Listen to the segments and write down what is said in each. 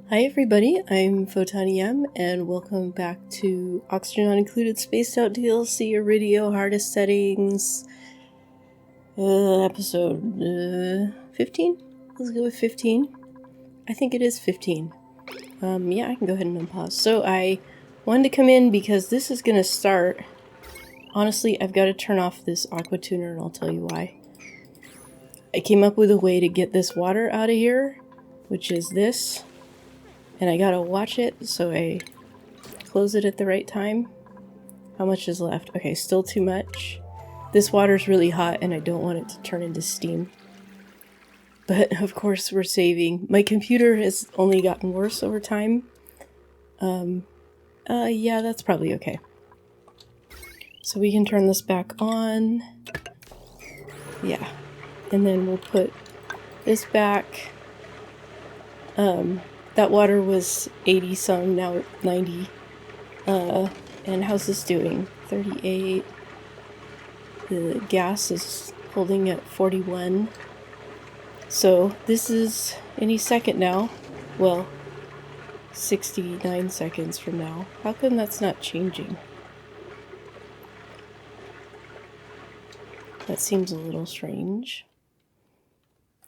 Hi everybody, I'm Photonium, and welcome back to Oxygen Not Included Spaced Out DLC Aridio Hardest Settings, episode 15? Let's go with 15. I think it is 15. Yeah, I can go ahead and unpause. So I wanted to come in because this is going to start. Honestly, I've got to turn off this aqua tuner and I'll tell you why. I came up with a way to get this water out of here, which is this. And I gotta watch it, so I close it at the right time. How much is left? Okay, still too much. This water's really hot and I don't want it to turn into steam. But of course we're saving. My computer has only gotten worse over time. Yeah, that's probably okay. So we can turn this back on. Yeah. And then we'll put this back. That water was 80 some, now 90. And how's this doing? 38. The gas is holding at 41. So this is any second now. Well, 69 seconds from now. How come that's not changing? That seems a little strange.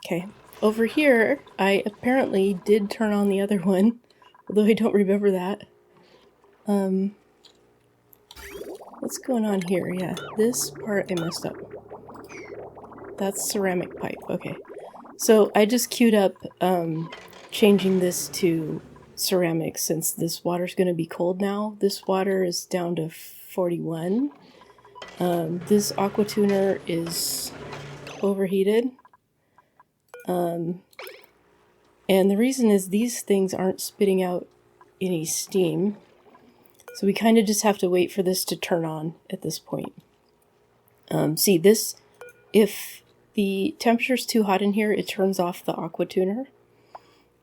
Okay. Over here, I apparently did turn on the other one, although I don't remember that. What's going on here? Yeah, this part I messed up. That's ceramic pipe. Okay. So I just queued up changing this to ceramic since this water's going to be cold now. This water is down to 41. This aqua tuner is overheated. And the reason is these things aren't spitting out any steam. So we kind of just have to wait for this to turn on at this point. See, this, if the temperature's too hot in here, it turns off the aqua tuner.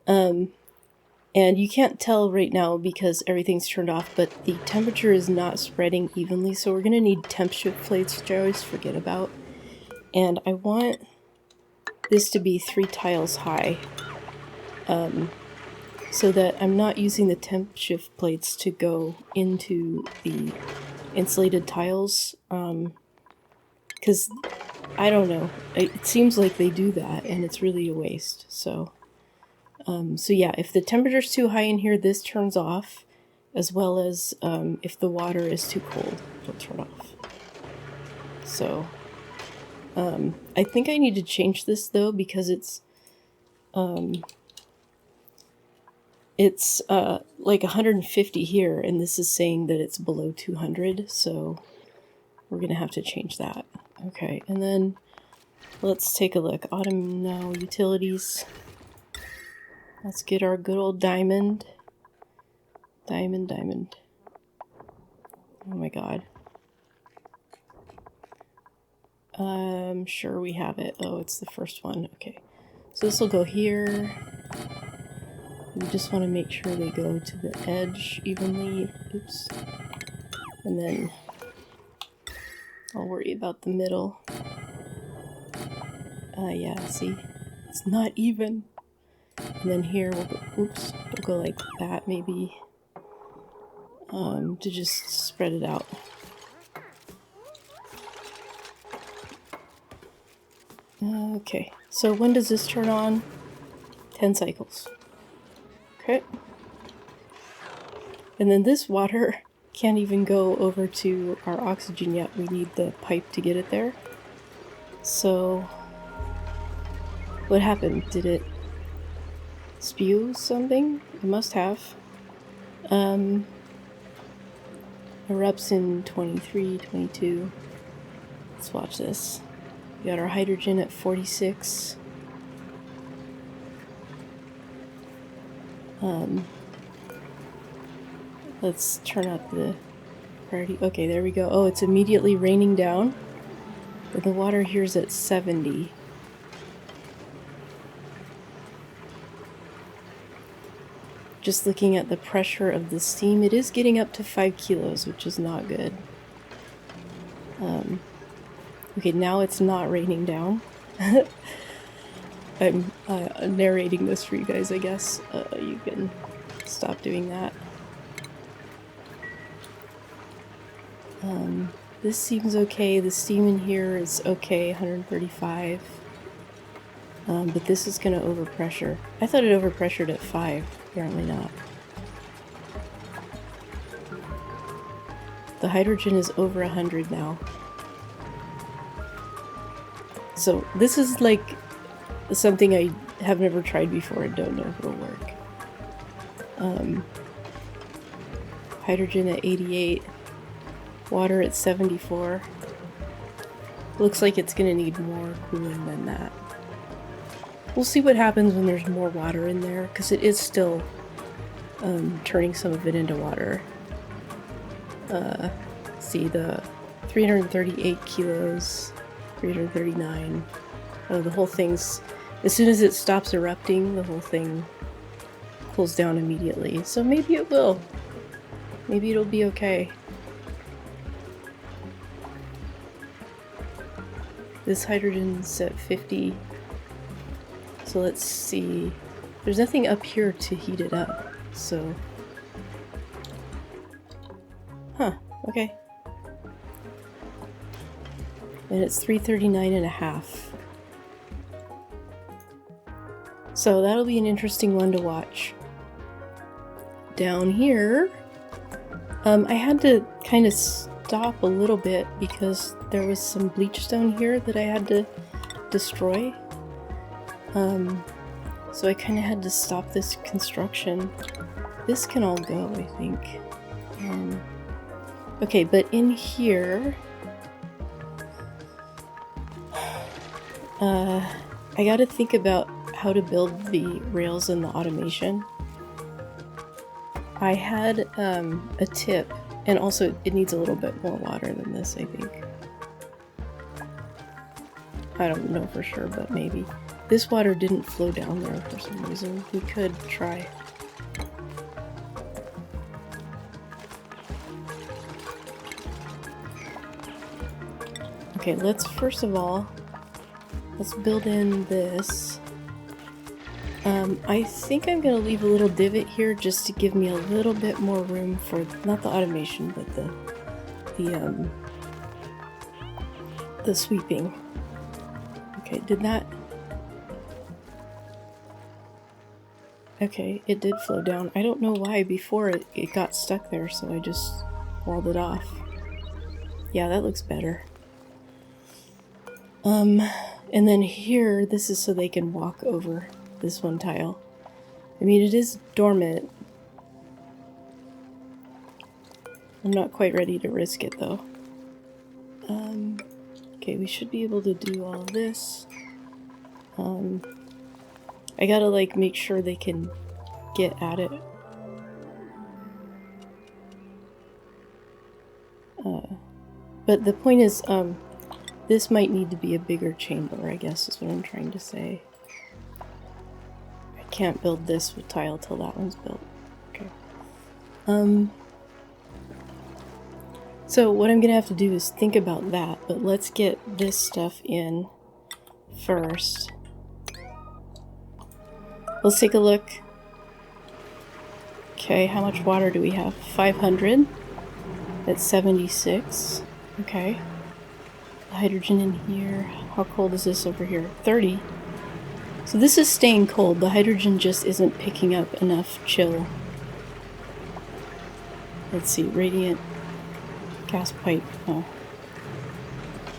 And you can't tell right now because everything's turned off, but the temperature is not spreading evenly, so we're going to need temp shift plates, which I always forget about. And I want this to be 3 tiles high, so that I'm not using the temp shift plates to go into the insulated tiles, because I don't know, it seems like they do that and it's really a waste. So yeah, if the temperature's too high in here, this turns off, as well as if the water is too cold, it'll turn off. So I think I need to change this though, because it's like 150 here, and this is saying that it's below 200, so we're gonna have to change that. Okay, and then let's take a look. Autumn now, utilities. Let's get our good old diamond. Diamond. Oh my god. I'm sure we have it. Oh, it's the first one. Okay. So this will go here. We just want to make sure they go to the edge evenly. Oops. And then I'll worry about the middle. Yeah, see? It's not even. And then here we'll go, oops, we'll go like that maybe. To just spread it out. Okay, so when does this turn on? 10 cycles. Okay. And then this water can't even go over to our oxygen yet. We need the pipe to get it there. So what happened? Did it spew something? It must have. Erupts in 23, 22. Let's watch this. We got our hydrogen at 46. Let's turn up the priority. Okay, there we go. Oh, it's immediately raining down. But the water here's at 70. Just looking at the pressure of the steam, it is getting up to 5 kilos, which is not good. Okay, now it's not raining down. I'm narrating this for you guys, I guess. You can stop doing that. This seems okay. The steam in here is okay, 135. But this is going to overpressure. I thought it overpressured at 5. Apparently not. The hydrogen is over 100 now. So this is like something I have never tried before and don't know if it'll work. Hydrogen at 88. Water at 74. Looks like it's gonna need more cooling than that. We'll see what happens when there's more water in there, because it is still turning some of it into water. See, the 338 kilos, 339. Oh, the whole thing's... As soon as it stops erupting, the whole thing cools down immediately. So maybe it will. Maybe it'll be okay. This hydrogen's at 50. So let's see. There's nothing up here to heat it up, so... Huh, okay. And it's 339.5. So that'll be an interesting one to watch. Down here, I had to kind of stop a little bit because there was some bleach stone here that I had to destroy. So I kind of had to stop this construction. This can all go, I think. Okay, but in here, I gotta think about how to build the rails and the automation. I had a tip, and also it needs a little bit more water than this, I think. I don't know for sure, but maybe. This water didn't flow down there for some reason. We could try. Okay, let's first of all, let's build in this. I think I'm gonna leave a little divot here just to give me a little bit more room for, not the automation, but the sweeping. Okay, did that... Okay, it did flow down. I don't know why before it got stuck there, so I just walled it off. Yeah, that looks better. And then here, this is so they can walk over this one tile. I mean, it is dormant. I'm not quite ready to risk it, though. Okay, we should be able to do all of this. I gotta, like, make sure they can get at it. But the point is, this might need to be a bigger chamber, I guess is what I'm trying to say. I can't build this with tile till that one's built. Okay. So what I'm gonna have to do is think about that, but let's get this stuff in first. Let's take a look. Okay, how much water do we have? 500. That's 76. Okay. The hydrogen in here. How cold is this over here? 30. So this is staying cold. The hydrogen just isn't picking up enough chill. Let's see. Radiant gas pipe. Oh.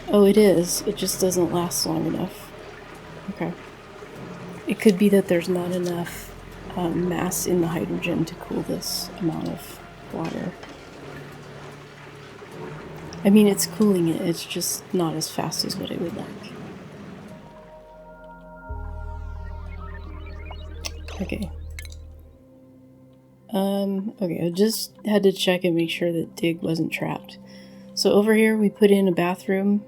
Oh, it is. It just doesn't last long enough. Okay. It could be that there's not enough mass in the hydrogen to cool this amount of water. I mean, it's cooling it, it's just not as fast as what I would like. Okay. Okay, I just had to check and make sure that Dig wasn't trapped. So over here we put in a bathroom.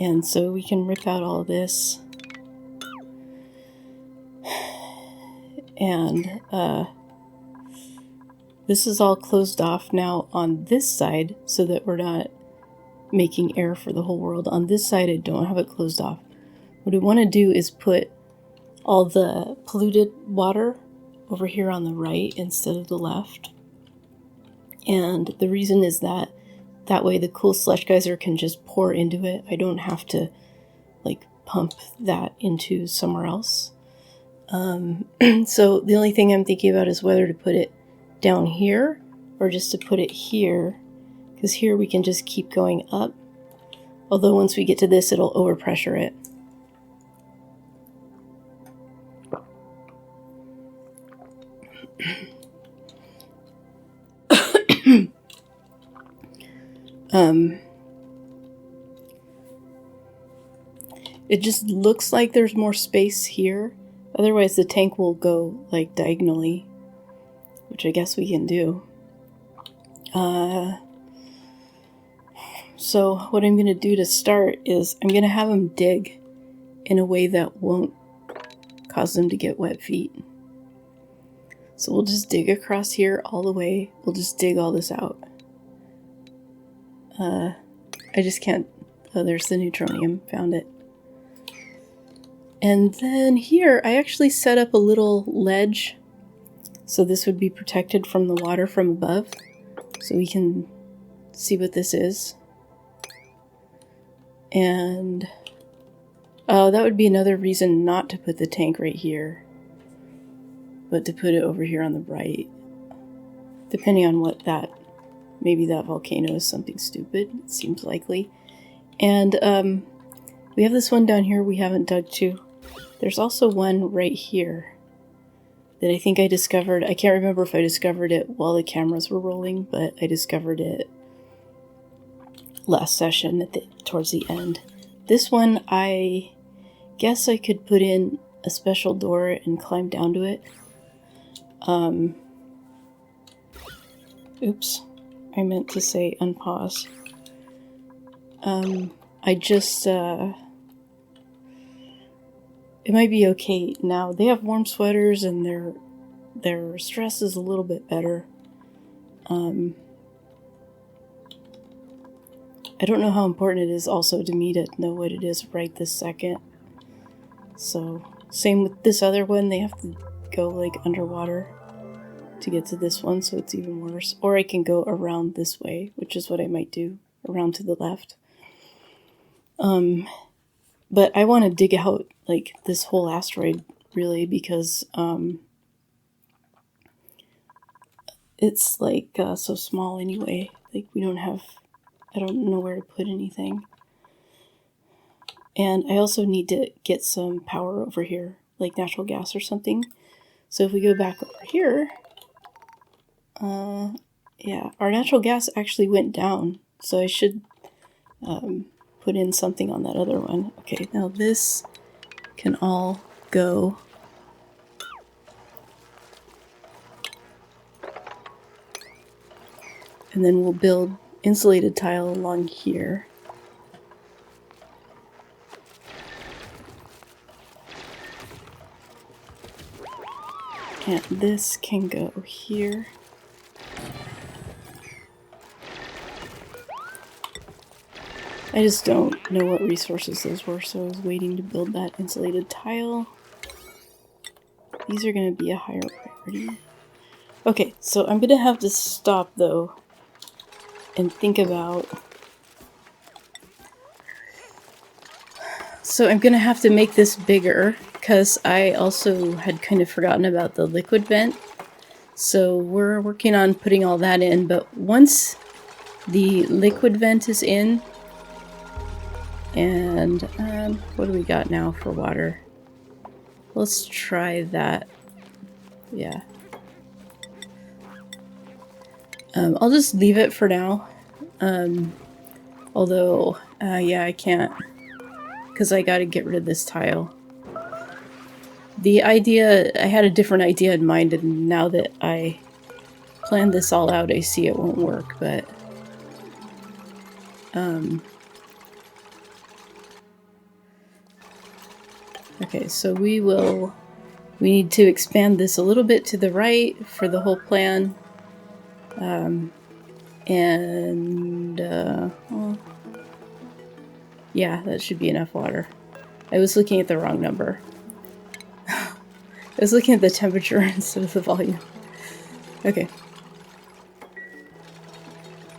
And so we can rip out all this. And, this is all closed off now on this side so that we're not making air for the whole world. On this side, I don't have it closed off. what I want to do is put all the polluted water over here on the right instead of the left. And the reason is that way the cool slush geyser can just pour into it. I don't have to like pump that into somewhere else. So the only thing I'm thinking about is whether to put it down here or just to put it here, because here we can just keep going up. Although once we get to this, it'll overpressure it. It just looks like there's more space here. Otherwise the tank will go like diagonally, which I guess we can do. So what I'm going to do to start is I'm going to have them dig in a way that won't cause them to get wet feet. So we'll just dig across here all the way. We'll just dig all this out. I just can't... Oh, there's the neutronium. Found it. And then here, I actually set up a little ledge. So this would be protected from the water from above. So we can see what this is. And... oh, that would be another reason not to put the tank right here, but to put it over here on the right. Depending on what that... maybe that volcano is something stupid. It seems likely. And we have this one down here we haven't dug to. There's also one right here that I think I discovered. I can't remember if I discovered it while the cameras were rolling, but I discovered it last session towards the end. This one, I guess I could put in a special door and climb down to it. Oops. I meant to say unpause. I just, it might be okay now. They have warm sweaters and their stress is a little bit better. I don't know how important it is also to me to know what it is right this second. So, same with this other one. They have to go like underwater to get to this one, so it's even worse. Or I can go around this way, which is what I might do, around to the left. But I want to dig out like this whole asteroid really, because it's like so small anyway. Like we don't have, I don't know where to put anything. And I also need to get some power over here, like natural gas or something. So if we go back over here, yeah, our natural gas actually went down. So I should put in something on that other one. Okay, now this can all go. And then we'll build insulated tile along here. And this can go here. I just don't know what resources those were, so I was waiting to build that insulated tile. These are going to be a higher priority. Okay, so I'm going to have to stop though and think about... So I'm going to have to make this bigger because I also had kind of forgotten about the liquid vent. So we're working on putting all that in, but once the liquid vent is in, and what do we got now for water? Let's try that. Yeah. I'll just leave it for now. Although, yeah, I can't, because I gotta get rid of this tile. The idea, I had a different idea in mind, and now that I planned this all out, I see it won't work, but... Okay, so we need to expand this a little bit to the right for the whole plan. Well, yeah, that should be enough water. I was looking at the wrong number. I was looking at the temperature instead of the volume. Okay.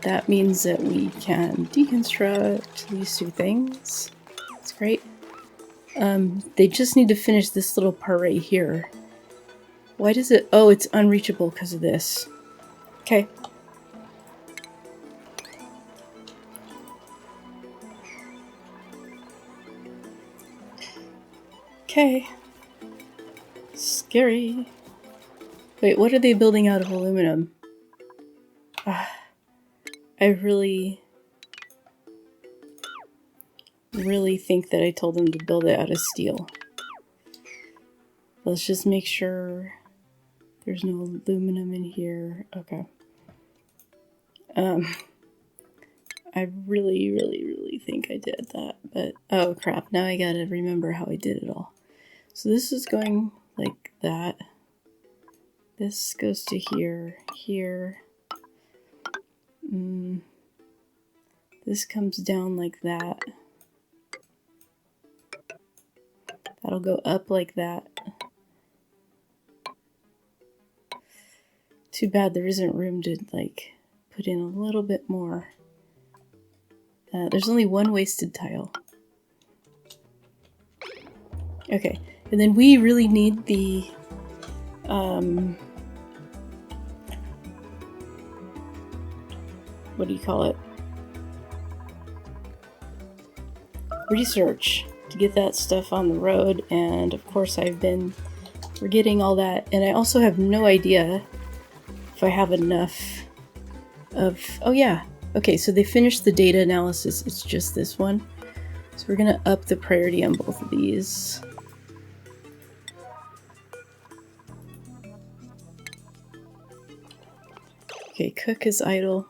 That means that we can deconstruct these two things. That's great. They just need to finish this little part right here. Why does it... Oh, it's unreachable because of this. Okay. Okay. Scary. Wait, what are they building out of aluminum? I really think that I told them to build it out of steel. Let's just make sure there's no aluminum in here. Okay. I really think I did that, but oh crap, now I gotta remember how I did it all. So this is going like that. This goes to here, here. This comes down like that. That'll go up like that. Too bad there isn't room to like put in a little bit more. There's only one wasted tile. Okay, and then we really need the what do you call it? Research to get that stuff on the road, and of course I've been forgetting all that, and I also have no idea if I have enough of... Oh yeah, okay, so they finished the data analysis, it's just this one. So we're gonna up the priority on both of these. Okay, cook is idle.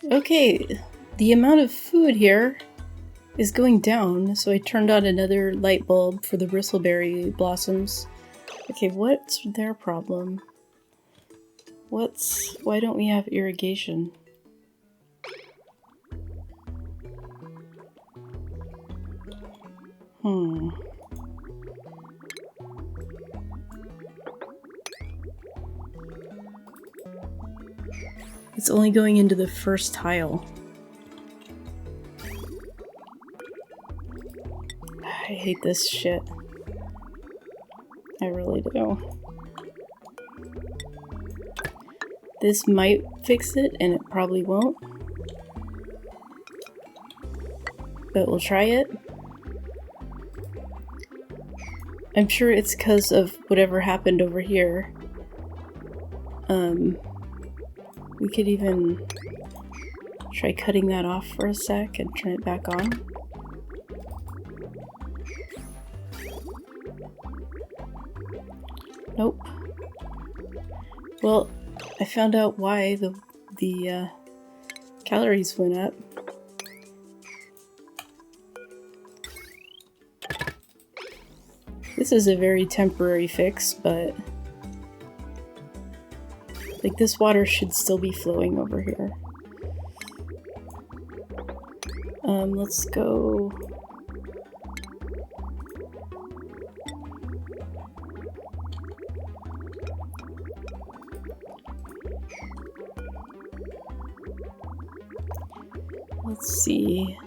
Okay, the amount of food here is going down, so I turned on another light bulb for the bristleberry blossoms. Okay, what's their problem? Why don't we have irrigation? It's only going into the first tile. I hate this shit. I really do. This might fix it, and it probably won't. But we'll try it. I'm sure it's because of whatever happened over here. We could even try cutting that off for a sec and turn it back on. Nope. Well, I found out why the calories went up. This is a very temporary fix, but Like, this water should still be flowing over here. Let's go... Let's see,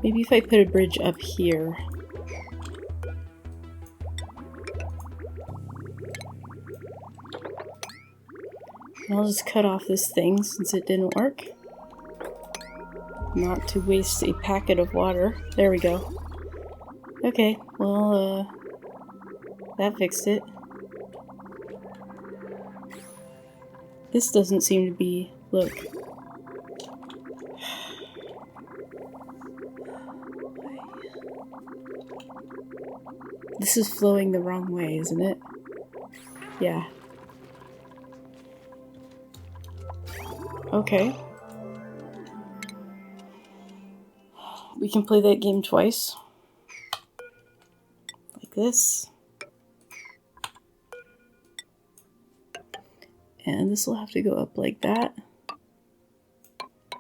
maybe if I put a bridge up here. And I'll just cut off this thing since it didn't work. Not to waste a packet of water. There we go. Okay, well, that fixed it. This doesn't seem to be... Look. This is flowing the wrong way, isn't it? Yeah. Okay. We can play that game twice. Like this. And this will have to go up like that.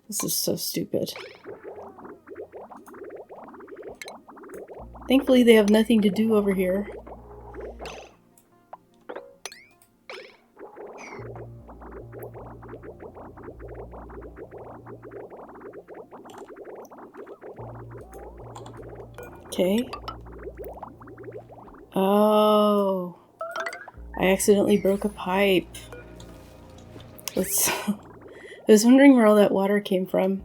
This is so stupid. Thankfully they have nothing to do over here. Okay. Oh. I accidentally broke a pipe. I was wondering where all that water came from.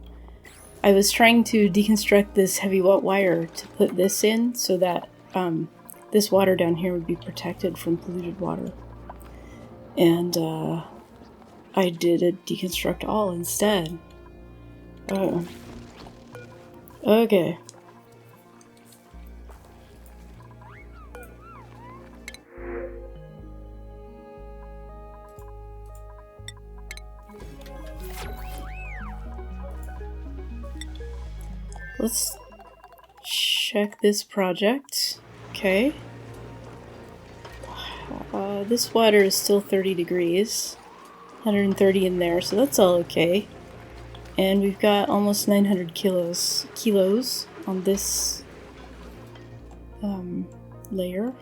I was trying to deconstruct this heavy wire to put this in so that this water down here would be protected from polluted water. And I did a deconstruct all instead. Okay. Let's check this project. Okay. This water is still 30 degrees. 130 in there, so that's all okay. And we've got almost 900 kilos on this layer.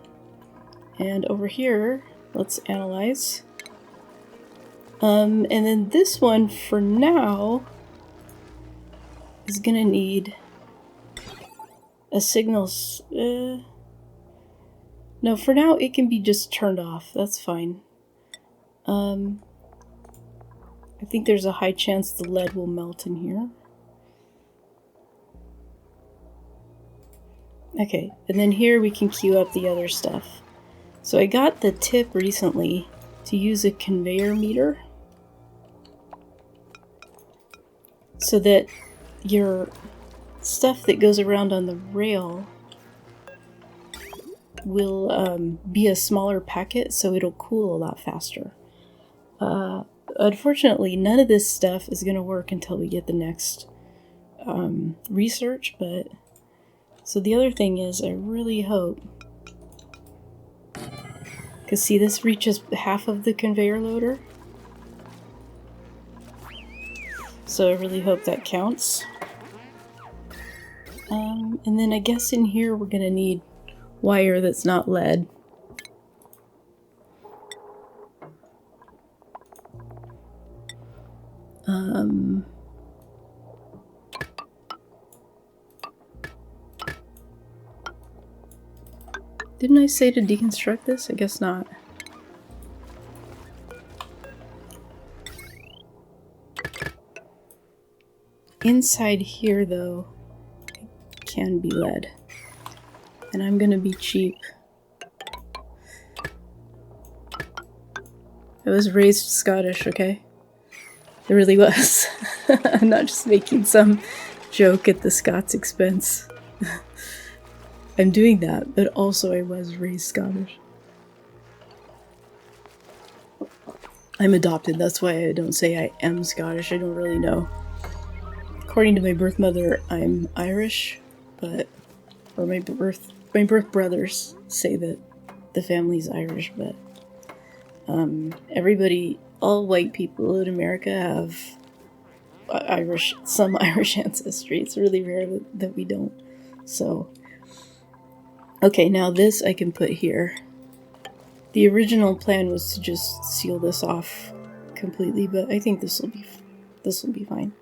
And over here, let's analyze. And then this one, for now, is gonna need a signal. No, for now it can be just turned off. That's fine. I think there's a high chance the lead will melt in here. Okay, and then here we can queue up the other stuff. So I got the tip recently to use a conveyor meter so that your stuff that goes around on the rail will be a smaller packet, so it'll cool a lot faster. Unfortunately, none of this stuff is going to work until we get the next research, but... So the other thing is, I really hope... Because see, this reaches half of the conveyor loader. So I really hope that counts. And then I guess in here we're going to need wire that's not lead. Didn't I say to deconstruct this? I guess not. Inside here, though, can be lead. And I'm gonna be cheap. I was raised Scottish, okay? It really was. I'm not just making some joke at the Scots' expense. I'm doing that, but also I was raised Scottish. I'm adopted, that's why I don't say I am Scottish, I don't really know. According to my birth mother, I'm Irish, but... or my birth my birth brothers say that the family's Irish, but everybody, all white people in America have some Irish ancestry. It's really rare that we don't. So, okay, now this I can put here. The original plan was to just seal this off completely, but I think this will be fine.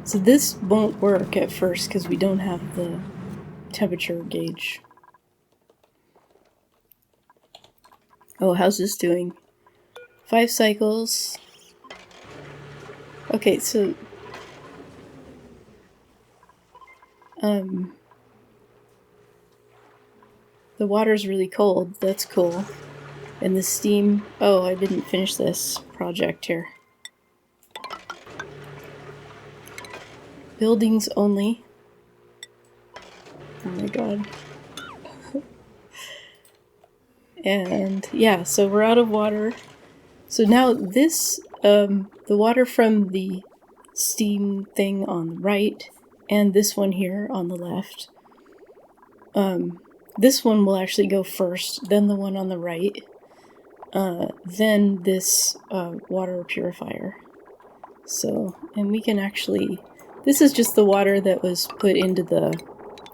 So this won't work at first because we don't have the temperature gauge. Oh, how's this doing? 5 cycles. Okay, so the water's really cold. That's cool. And the steam... Oh, I didn't finish this project here. Buildings only. Oh my god. And yeah, so we're out of water. So now this, the water from the steam thing on the right and this one here on the left, this one will actually go first, then the one on the right, then this water purifier. So, and we can actually, this is just the water that was put into the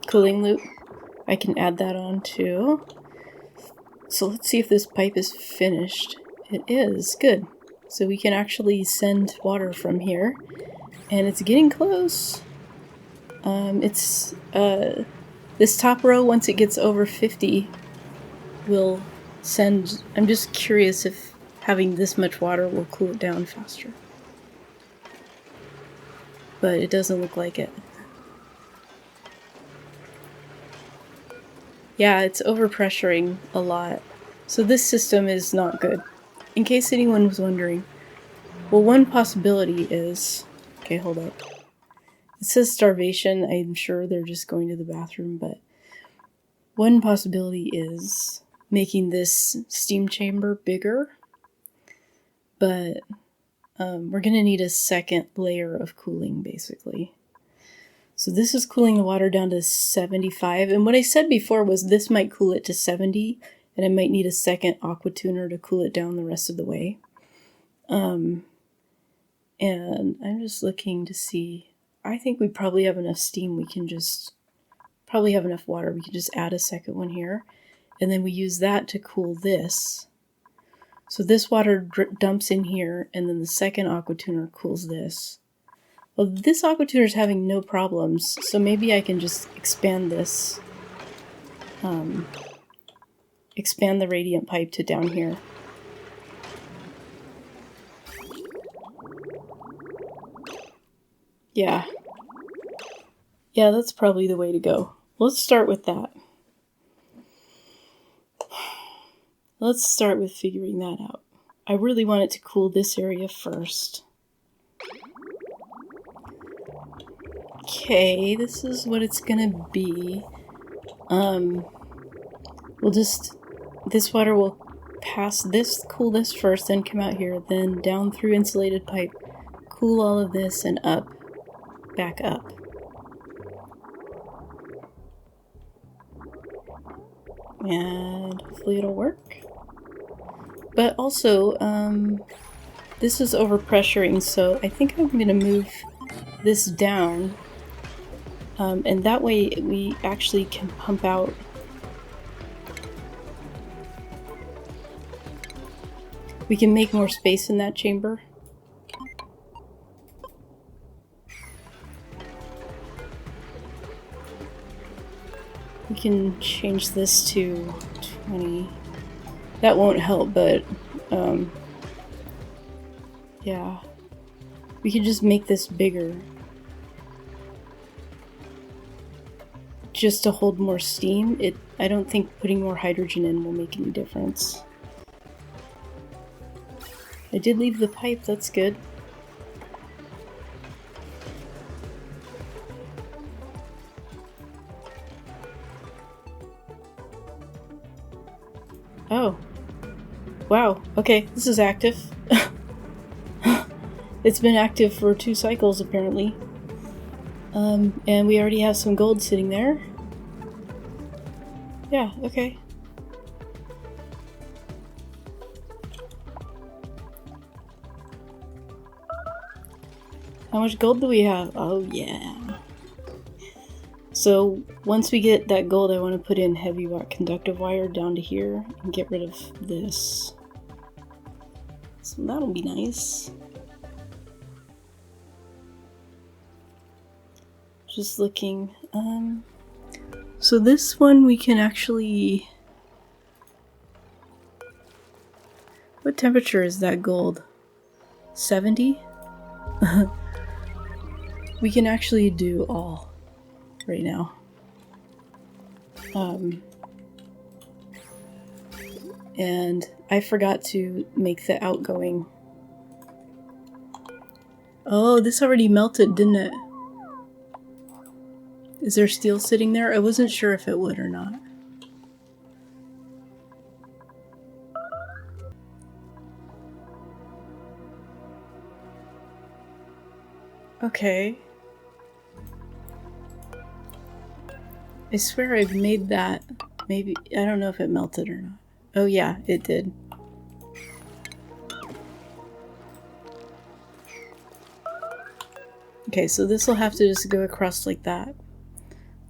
cooling loop. I can add that on too. So let's see if this pipe is finished. It is, good. So we can actually send water from here, and it's getting close. This top row, once it gets over 50, will send... I'm just curious if having this much water will cool it down faster. But it doesn't look like it. Yeah, it's overpressuring a lot. So this system is not good. In case anyone was wondering. Well, one possibility is... Okay, hold up. It says starvation. I'm sure they're just going to the bathroom, but... One possibility is making this steam chamber bigger. But we're going to need a second layer of cooling, basically. So this is cooling the water down to 75. And what I said before was this might cool it to 70. And I might need a second aqua tuner to cool it down the rest of the way. And I'm just looking to see. I think we probably have enough steam. We can just probably have enough water. We can just add a second one here. And then we use that to cool this. So this water dumps in here. And then the second aqua tuner cools this. Well, this aqua tuner is having no problems. So maybe I can just expand this. Expand the radiant pipe to down here. Yeah. Yeah, that's probably the way to go. Let's start with that. Let's start with figuring that out. I really want it to cool this area first. Okay, this is what it's gonna be. We'll just... This water will pass this, cool this first, then come out here, then down through insulated pipe, cool all of this, and up, back up. And hopefully it'll work. But also, this is overpressuring, so I think I'm going to move this down, and that way we actually can pump out. We can make more space in that chamber. We can change this to 20. That won't help, but yeah. We could just make this bigger. Just to hold more steam. I don't think putting more hydrogen in will make any difference. I did leave the pipe, that's good. Oh. Wow, okay, this is active. It's been active for 2 cycles, apparently. And we already have some gold sitting there. Yeah, okay. How much gold do we have? Oh, yeah. So, once we get that gold, I want to put in heavy conductive wire down to here and get rid of this. So that'll be nice. Just looking. So this one we can actually... What temperature is that gold? 70? We can actually do all right now. And I forgot to make the outgoing. Oh, this already melted, didn't it? Is there steel sitting there? I wasn't sure if it would or not. Okay. I swear I've made that. Maybe, I don't know if it melted or not. Oh yeah, it did. Okay, so this will have to just go across like that.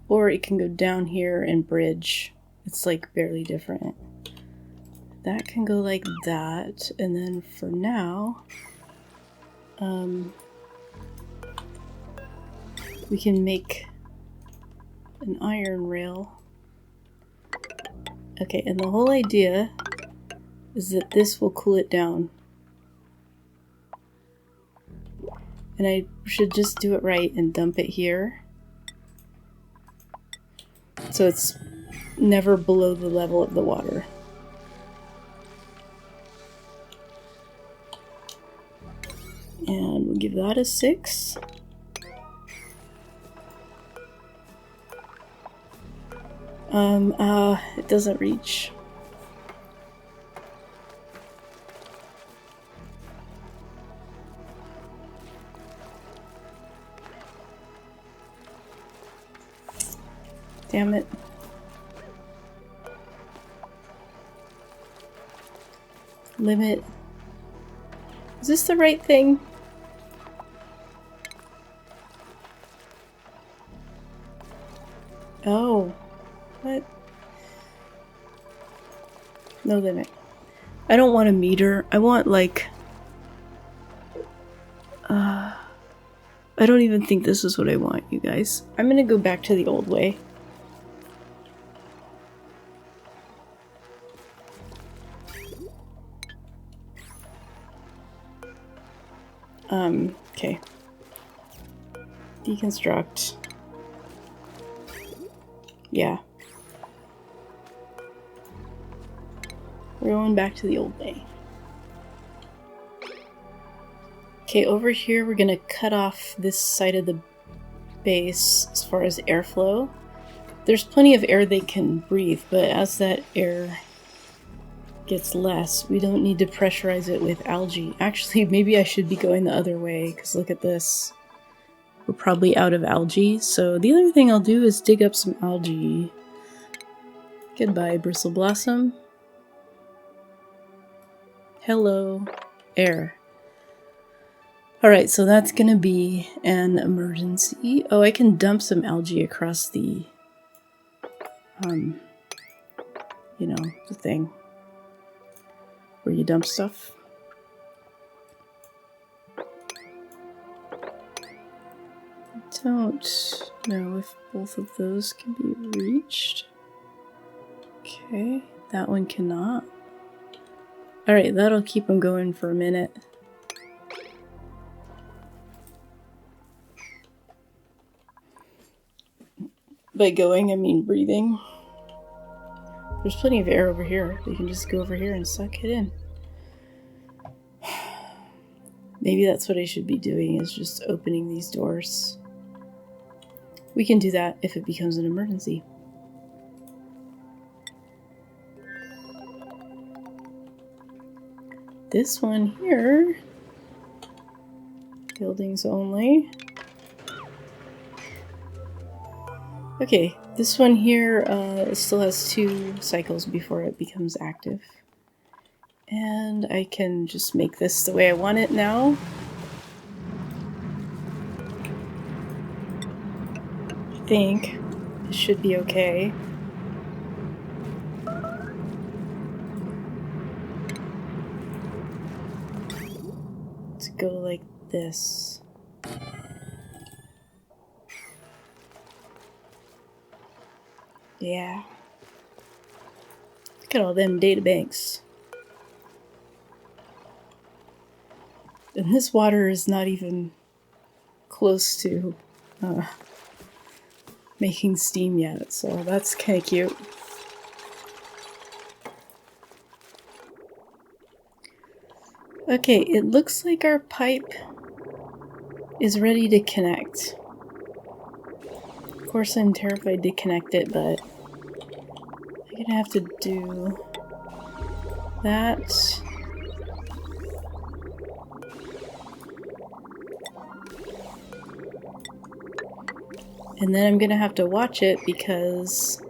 Or it can go down here and bridge. It's like barely different. That can go like that, and then for now, we can make an iron rail. Okay, and the whole idea is that this will cool it down. And I should just do it right and dump it here. So it's never below the level of the water. And we'll give that a 6. It doesn't reach. Damn it. Limit. Is this the right thing? Oh. What? No limit. I don't want a meter. I want like... I don't even think this is what I want, you guys. I'm gonna go back to the old way. Okay. Deconstruct. Yeah. We're going back to the old way. Okay, over here we're gonna cut off this side of the base as far as airflow. There's plenty of air they can breathe, but as that air gets less, we don't need to pressurize it with algae. Actually, maybe I should be going the other way, because look at this. We're probably out of algae, so the other thing I'll do is dig up some algae. Goodbye, Bristle Blossom. Hello, air. Alright, so that's gonna be an emergency. Oh, I can dump some algae across the, you know, the thing where you dump stuff. I don't know if both of those can be reached. Okay, that one cannot. Alright, that'll keep them going for a minute. By going, I mean breathing. There's plenty of air over here. They can just go over here and suck it in. Maybe that's what I should be doing, is just opening these doors. We can do that if it becomes an emergency. This one here, buildings only. Okay, this one here still has 2 cycles before it becomes active. And I can just make this the way I want it now. I think it should be okay. Let's go like this. Yeah. Look at all them data banks. And this water is not even close to making steam yet, so that's kind of cute. Okay, it looks like our pipe is ready to connect. Of course, I'm terrified to connect it, but I'm gonna have to do that. And then I'm gonna have to watch it because...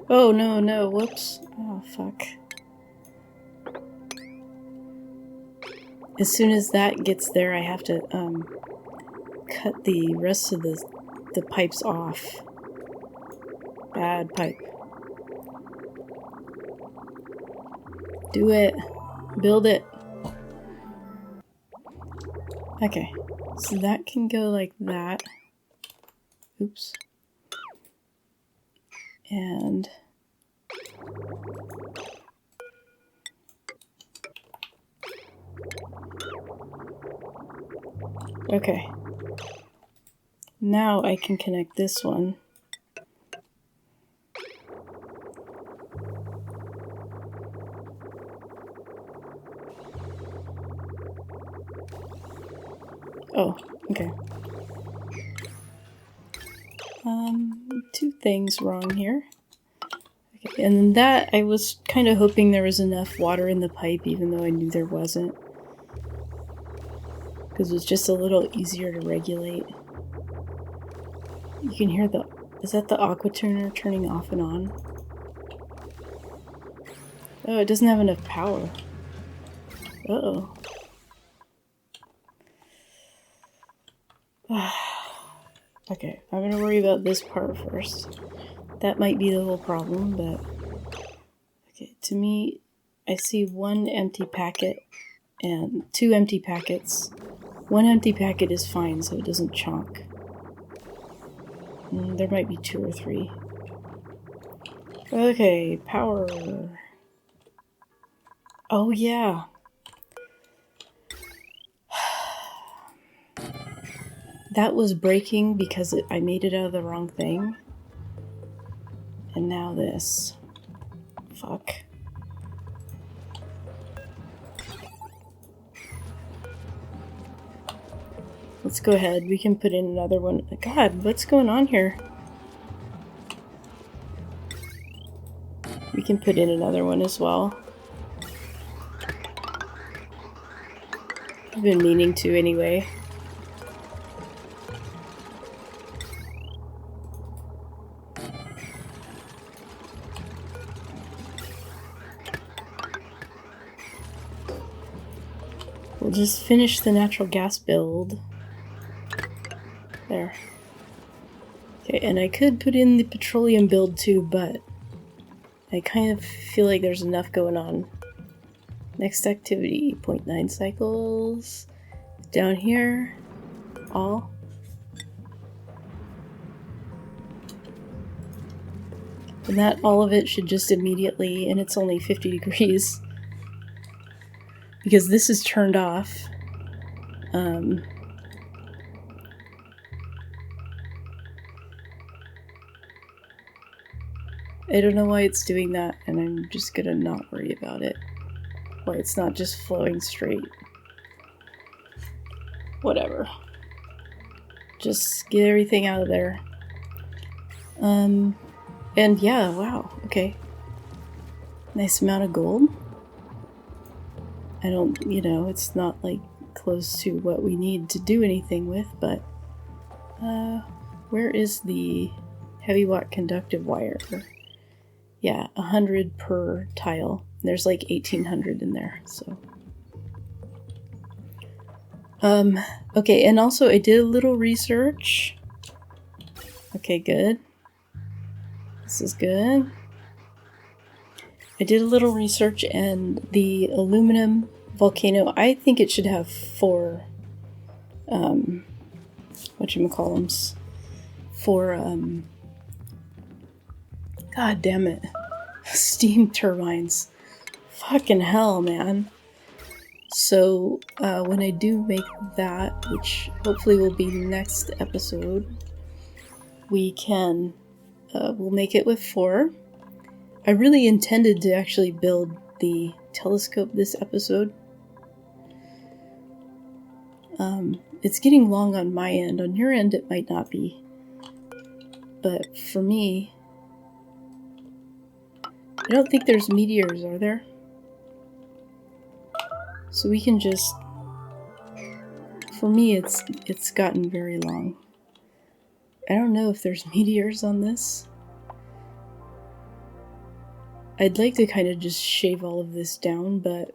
Oh, no, whoops. Oh, fuck. As soon as that gets there, I have to, cut the rest of the pipes off. Bad pipe. Do it. Build it. Okay. So that can go like that. Oops. And... Okay. Now I can connect this one. Oh, okay. 2 things wrong here. Okay, and that, I was kind of hoping there was enough water in the pipe, even though I knew there wasn't. Because it was just a little easier to regulate. You can hear the... Is that the aqua tuner turning off and on? Oh, it doesn't have enough power. Uh-oh. Okay, I'm gonna worry about this part first. That might be the whole problem, but... Okay, to me, I see 1 empty packet and 2 empty packets. 1 empty packet is fine, so it doesn't chonk. There might be 2 or 3. Okay, power. Oh, yeah. That was breaking because I made it out of the wrong thing. And now this. Fuck. Let's go ahead. We can put in another one. God, what's going on here? We can put in another one as well. I've been meaning to anyway. We'll just finish the natural gas build. There. Okay, and I could put in the petroleum build too, but I kind of feel like there's enough going on. Next activity, 0.9 cycles. Down here, all. And that, all of it should just immediately, and it's only 50 degrees. Because this is turned off. I don't know why it's doing that, and I'm just gonna not worry about it. Why it's not just flowing straight. Whatever. Just get everything out of there. And yeah, wow, okay. Nice amount of gold. I don't, you know, it's not like close to what we need to do anything with, but where is the heavy watt conductive wire. Yeah, 100 per tile. There's like 1,800 in there, so. Okay, and also I did a little research. Okay, good. This is good. I did a little research, and the aluminum volcano, I think it should have 4, whatchamacallums, 4, god damn it, steam turbines. Fucking hell, man. So, when I do make that, which hopefully will be next episode, we can, we'll make it with 4. I really intended to actually build the telescope this episode. It's getting long on my end. On your end, it might not be. But for me, I don't think there's meteors, are there? So we can just... For me, it's gotten very long. I don't know if there's meteors on this. I'd like to kind of just shave all of this down, but...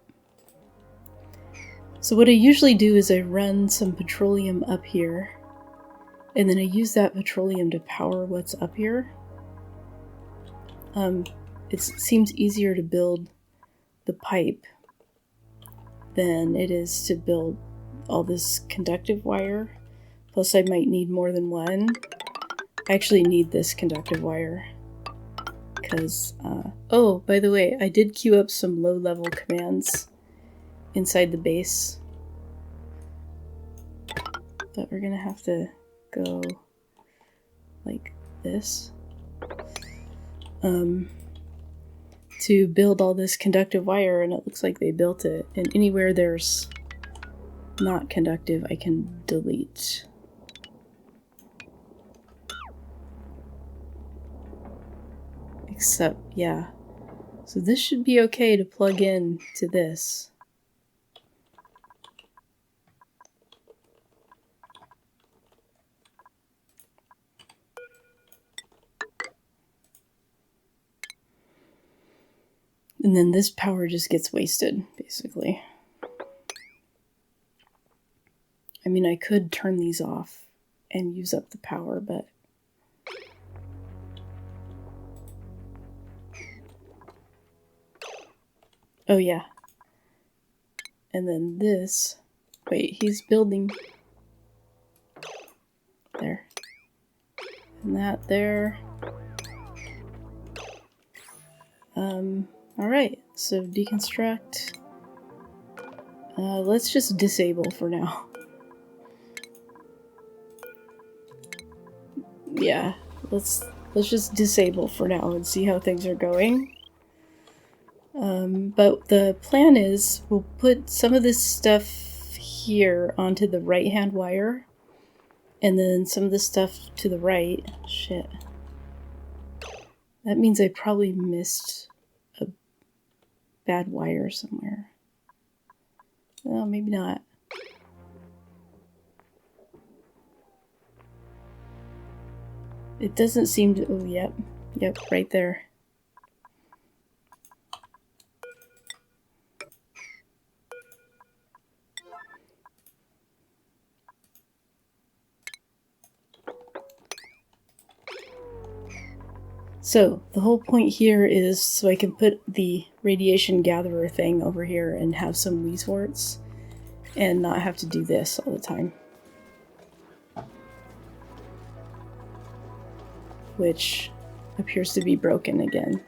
So what I usually do is I run some petroleum up here, and then I use that petroleum to power what's up here. It seems easier to build the pipe than it is to build all this conductive wire. Plus I might need more than one. I actually need this conductive wire. Because, oh, by the way, I did queue up some low-level commands inside the base. But we're gonna have to go like this. To build all this conductive wire, and it looks like they built it. And anywhere there's not conductive, I can delete. Except, yeah. So this should be okay to plug in to this. And then this power just gets wasted, basically. I mean, I could turn these off and use up the power, but... Oh, yeah. And then this... Wait, he's building... There. And that there. Alright, so deconstruct. Let's just disable for now. Yeah, let's just disable for now and see how things are going. But the plan is we'll put some of this stuff here onto the right-hand wire, and then some of this stuff to the right. Shit. That means I probably missed a bad wire somewhere. Well, maybe not. It doesn't seem to... Oh, yep. Yep, right there. So, the whole point here is so I can put the radiation gatherer thing over here and have some Weezeworts and not have to do this all the time. Which appears to be broken again.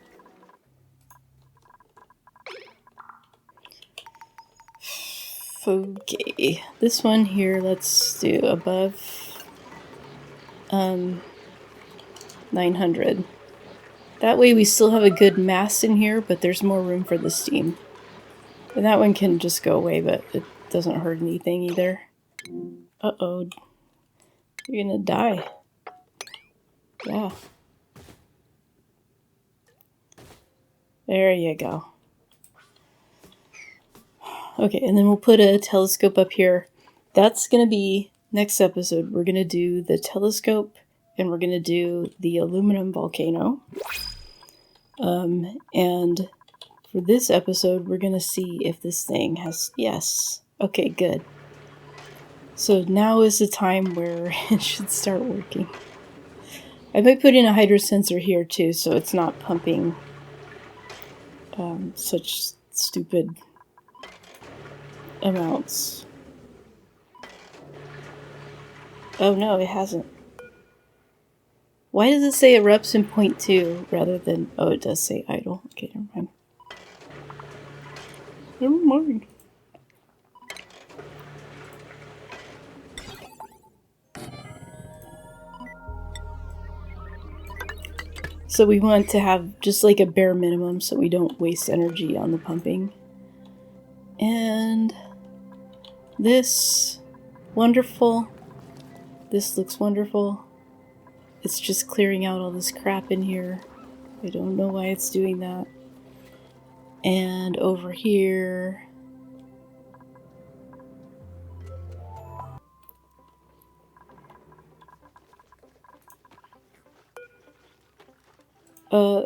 Okay, this one here, let's do above 900. That way we still have a good mass in here, but there's more room for the steam. And that one can just go away, but it doesn't hurt anything either. Uh-oh. You're gonna die. Yeah. There you go. Okay, and then we'll put a telescope up here. That's gonna be next episode. We're gonna do the telescope and we're going to do the aluminum volcano. And for this episode, we're going to see if this thing has... Yes. Okay, good. So now is the time where it should start working. I might put in a hydro sensor here too, so it's not pumping such stupid amounts. Oh no, it hasn't. Why does it say erupts in 0.2 rather than... Oh, it does say idle. Okay, never mind. Never mind. So we want to have just like a bare minimum so we don't waste energy on the pumping. And this, wonderful. This looks wonderful. It's just clearing out all this crap in here. I don't know why it's doing that. And over here...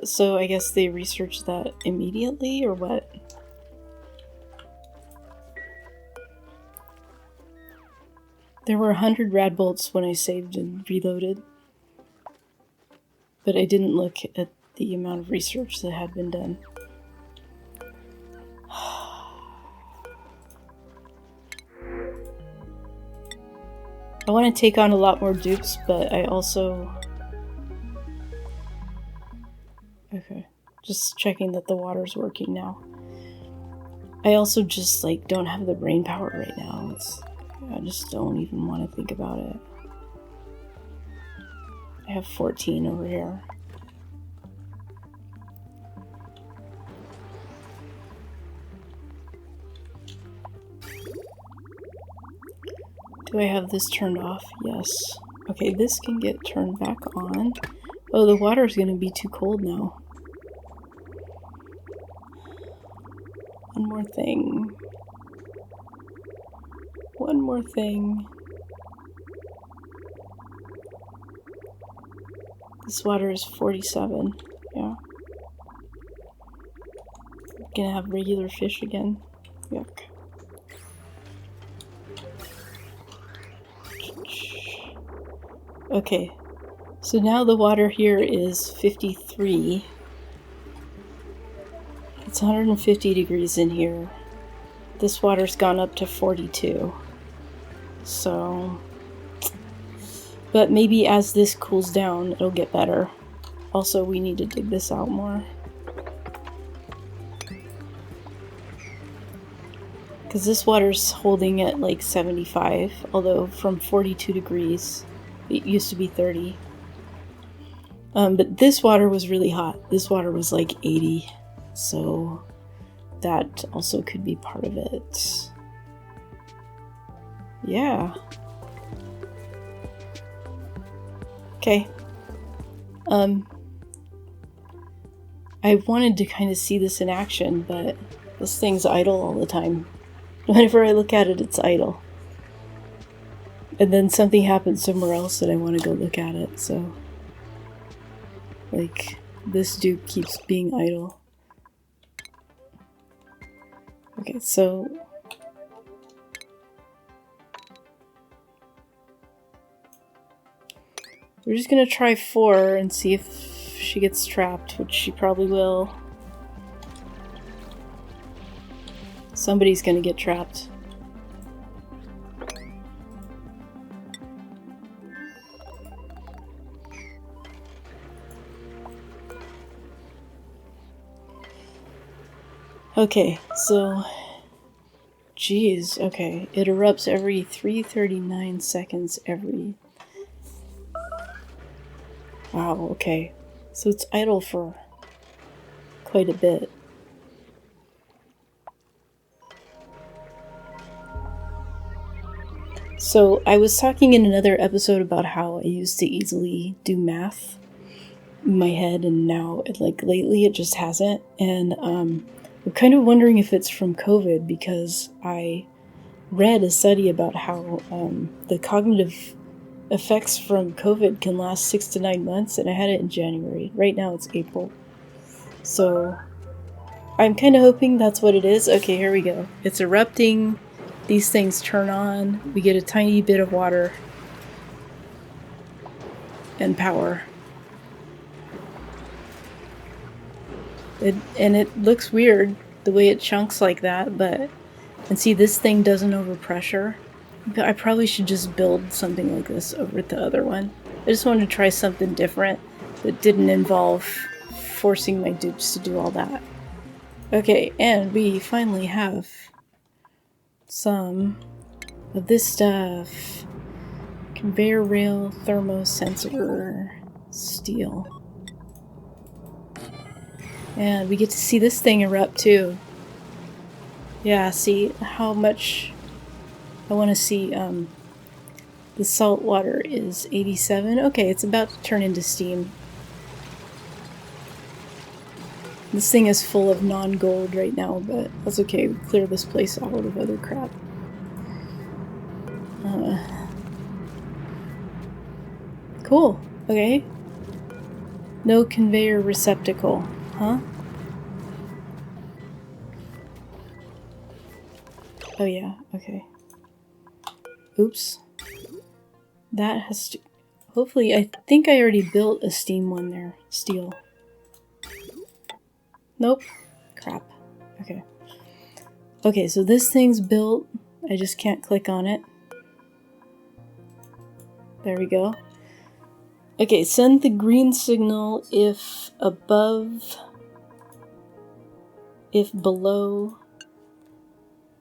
so I guess they researched that immediately, or what? There were 100 rad bolts when I saved and reloaded. But I didn't look at the amount of research that had been done. I want to take on a lot more dupes, but I also... Okay, just checking that the water's working now. I also just, like, don't have the brain power right now. I just don't even want to think about it. I have 14 over here. Do I have this turned off? Yes. Okay, this can get turned back on. Oh, the water's gonna be too cold now. One more thing. One more thing. This water is 47. Yeah. Gonna have regular fish again. Yuck. Okay. So now the water here is 53. It's 150 degrees in here. This water's gone up to 42. So... But maybe as this cools down, it'll get better. Also, we need to dig this out more. Because this water's holding at like 75, although from 42 degrees, it used to be 30. But this water was really hot. This water was like 80, so that also could be part of it. Yeah. Okay. I wanted to kind of see this in action, but this thing's idle all the time. Whenever I look at it, it's idle. And then something happens somewhere else and I want to go look at it, so... Like, this dude keeps being idle. Okay, so... We're just gonna try 4 and see if she gets trapped, which she probably will. Somebody's gonna get trapped. Okay, so... Jeez, okay. It erupts every 339 seconds every... Wow, okay. So it's idle for quite a bit. So I was talking in another episode about how I used to easily do math in my head, and now, like, lately it just hasn't. And I'm kind of wondering if it's from COVID, because I read a study about how the cognitive effects from COVID can last 6 to 9 months, and I had it in January. Right now it's April. So I'm kind of hoping that's what it is. Okay, here we go. It's erupting. These things turn on. We get a tiny bit of water and power. And it looks weird the way it chunks like that, but... And see, this thing doesn't overpressure. I probably should just build something like this over at the other one. I just wanted to try something different that didn't involve forcing my dupes to do all that. Okay, and we finally have some of this stuff. Conveyor rail, thermosensor, steel. And we get to see this thing erupt too. Yeah, see how much I want to see. The salt water is 87. Okay, it's about to turn into steam. This thing is full of non-gold right now, but that's okay. We clear this place out of other crap. Cool. Okay. No conveyor receptacle. Huh? Oh yeah, okay. Oops. That has to... Hopefully, I think I already built a steam one there. Steel. Nope. Crap. Okay. Okay, so this thing's built. I just can't click on it. There we go. Okay, send the green signal if above... If below...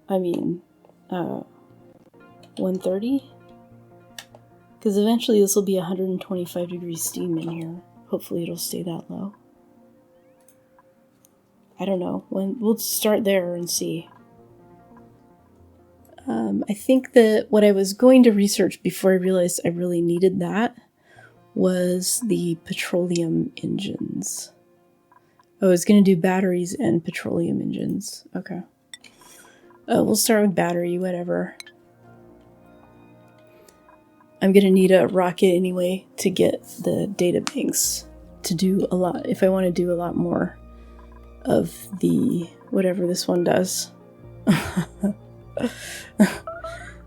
I mean... 130? Because eventually this will be 125 degrees steam in here. Hopefully it'll stay that low. I don't know. We'll start there and see. I think that what I was going to research before I realized I really needed that was the petroleum engines. I was going to do batteries and petroleum engines. Okay. We'll start with battery, whatever. I'm going to need a rocket anyway to get the data banks to do a lot, if I want to do a lot more of the, whatever this one does.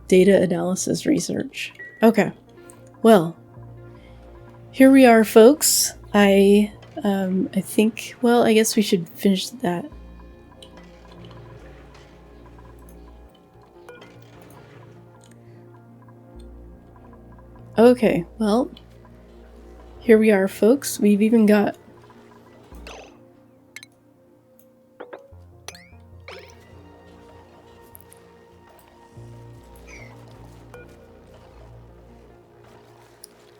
Data analysis research. Okay. Well, here we are, folks. I think, well, I guess we should finish that. Okay, well, here we are, folks. We've even got...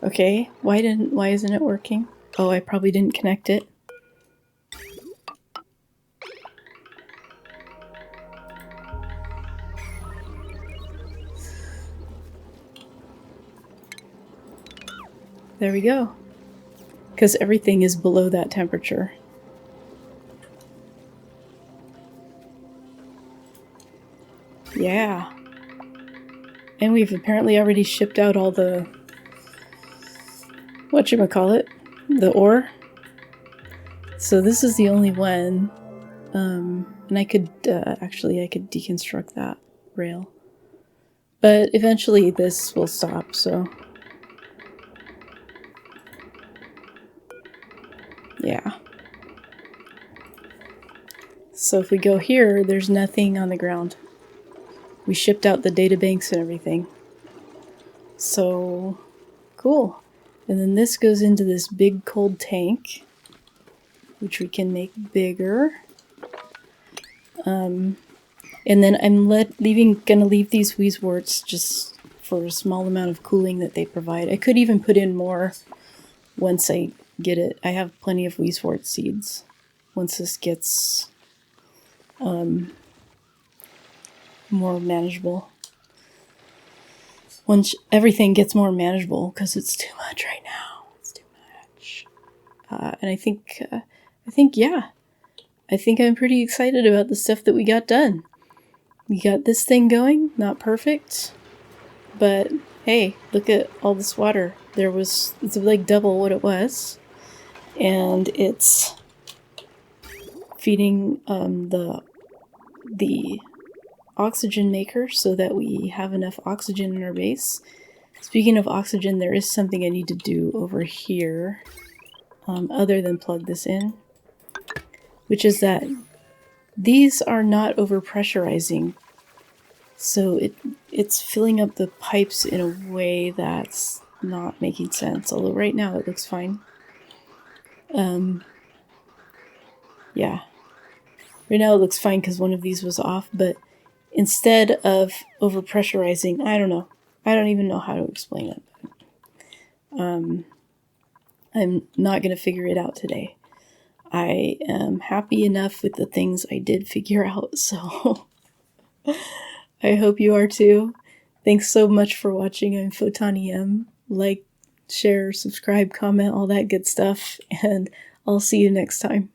Okay, why isn't it working? Oh, I probably didn't connect it. There we go. Because everything is below that temperature. Yeah. And we've apparently already shipped out all the... whatchamacallit? The ore. So this is the only one. And I could, actually, I could deconstruct that rail. But eventually this will stop, so... Yeah. So if we go here, there's nothing on the ground. We shipped out the databanks and everything. So, cool. And then this goes into this big cold tank, which we can make bigger. And then I'm gonna leave these wheezeworts just for a small amount of cooling that they provide. I could even put in more once I get it. I have plenty of wheezewort seeds. Once this gets more manageable. Once everything gets more manageable, because it's too much right now. It's too much. And I think yeah. I think I'm pretty excited about the stuff that we got done. We got this thing going, not perfect, but hey, look at all this water. It's like double what it was. And it's feeding the oxygen maker so that we have enough oxygen in our base. Speaking of oxygen, there is something I need to do over here other than plug this in, which is that these are not overpressurizing, so it's filling up the pipes in a way that's not making sense, although right now it looks fine. Yeah. Right now it looks fine because one of these was off, but instead of overpressurizing, I don't know. I don't even know how to explain it. I'm not going to figure it out today. I am happy enough with the things I did figure out, so I hope you are too. Thanks so much for watching. I'm Photonium. Like, share, subscribe, comment, all that good stuff, and I'll see you next time.